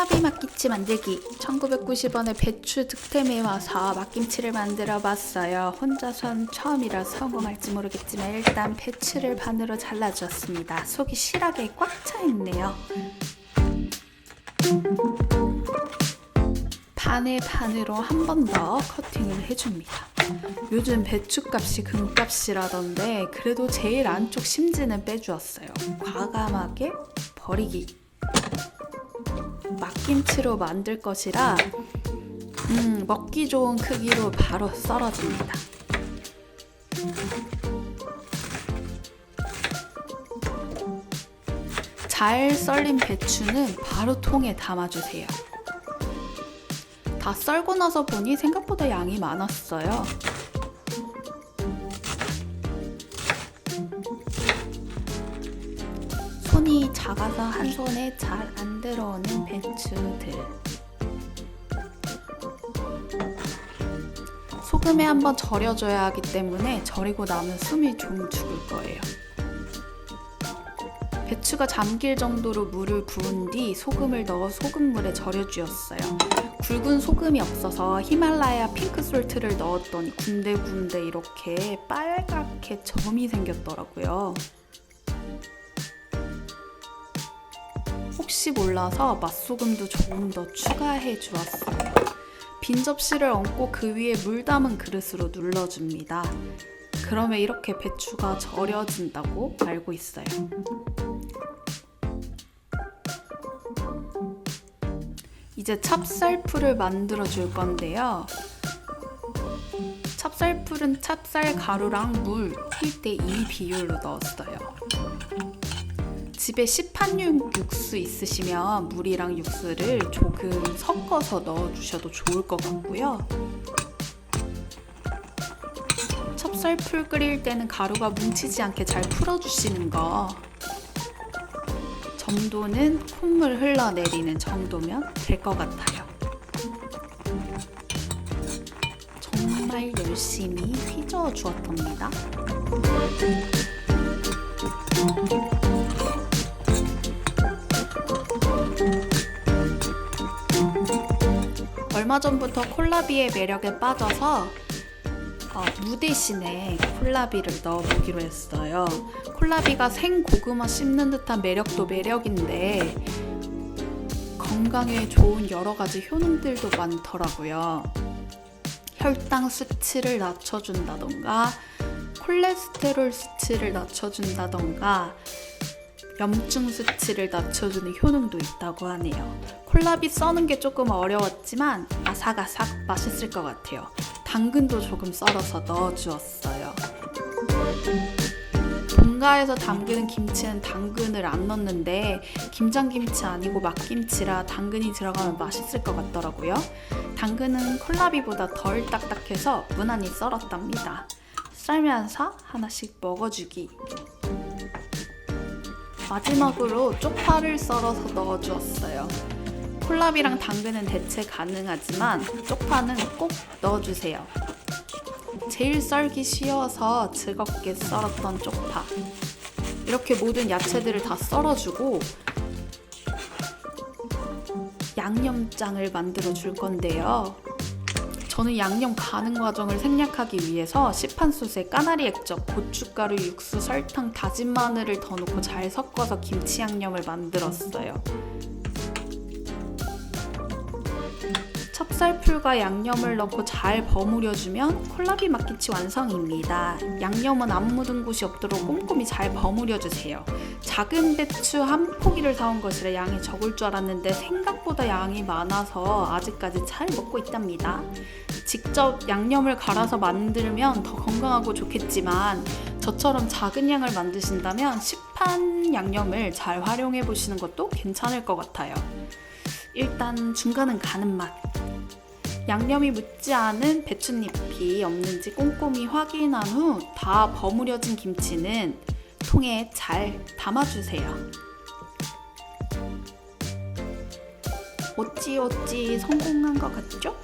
콜라비 막김치 만들기. 1990원에 배추 득템에 와서 막김치를 만들어 봤어요. 혼자선 처음이라 성공할지 모르겠지만 일단 배추를 반으로 잘라주었습니다. 속이 실하게 꽉 차 있네요. 반의 반으로 한 번 더 커팅을 해줍니다. 요즘 배추값이 금값이라던데 그래도 제일 안쪽 심지는 빼주었어요. 과감하게 버리기. 막김치로 만들 것이라 먹기 좋은 크기로 바로 썰어줍니다. 잘 썰린 배추는 바로 통에 담아주세요. 다 썰고 나서 보니 생각보다 양이 많았어요. 손이 작아서 한 손에 잘 안 들어오는 배추들. 소금에 한번 절여줘야 하기 때문에 절이고 나면 숨이 좀 죽을 거예요. 배추가 잠길 정도로 물을 부은 뒤 소금을 넣어 소금물에 절여주었어요. 굵은 소금이 없어서 히말라야 핑크솔트를 넣었더니 군데군데 이렇게 빨갛게 점이 생겼더라고요. 혹시 몰라서 맛소금도 조금 더 추가해 주었어요. 빈 접시를 얹고 그 위에 물 담은 그릇으로 눌러줍니다. 그러면 이렇게 배추가 절여진다고 알고 있어요. 이제 찹쌀풀을 만들어 줄 건데요. 찹쌀풀은 찹쌀 가루랑 물 1대 2 비율로 넣었어요. 집에 시판육 육수 있으시면 물이랑 육수를 조금 섞어서 넣어주셔도 좋을 것 같고요. 찹쌀풀 끓일 때는 가루가 뭉치지 않게 잘 풀어주시는 거. 점도는 콧물 흘러내리는 정도면 될 것 같아요. 정말 열심히 휘저어 주었답니다. 얼마 전부터 콜라비의 매력에 빠져서 무 대신에 콜라비를 넣어보기로 했어요. 콜라비가 생고구마 씹는 듯한 매력도 매력인데 건강에 좋은 여러 가지 효능들도 많더라고요. 혈당 수치를 낮춰준다던가 콜레스테롤 수치를 낮춰준다던가 염증 수치를 낮춰주는 효능도 있다고 하네요. 콜라비 써는 게 조금 어려웠지만 아삭아삭 맛있을 것 같아요. 당근도 조금 썰어서 넣어주었어요. 본가에서 담그는 김치는 당근을 안 넣는데 김장김치 아니고 막김치라 당근이 들어가면 맛있을 것 같더라고요. 당근은 콜라비보다 덜 딱딱해서 무난히 썰었답니다. 썰면서 하나씩 먹어주기. 마지막으로 쪽파를 썰어서 넣어주었어요. 콜라비랑 당근은 대체 가능하지만 쪽파는 꼭 넣어주세요. 제일 썰기 쉬워서 즐겁게 썰었던 쪽파. 이렇게 모든 야채들을 다 썰어주고 양념장을 만들어 줄 건데요. 저는 양념 가는 과정을 생략하기 위해서 시판솥에 까나리 액젓, 고춧가루, 육수, 설탕, 다진 마늘을 더 넣고 잘 섞어서 김치 양념을 만들었어요. 찹쌀풀과 양념을 넣고 잘 버무려주면 콜라비 막김치 완성입니다. 양념은 안 묻은 곳이 없도록 꼼꼼히 잘 버무려주세요. 작은 배추 한 포기를 사온 것이라 양이 적을 줄 알았는데 생각보다 양이 많아서 아직까지 잘 먹고 있답니다. 직접 양념을 갈아서 만들면 더 건강하고 좋겠지만 저처럼 작은 양을 만드신다면 시판 양념을 잘 활용해 보시는 것도 괜찮을 것 같아요. 일단 중간은 가는 맛. 양념이 묻지 않은 배춧잎이 없는지 꼼꼼히 확인한 후 다 버무려진 김치는 통에 잘 담아주세요. 어찌어찌 성공한 것 같죠?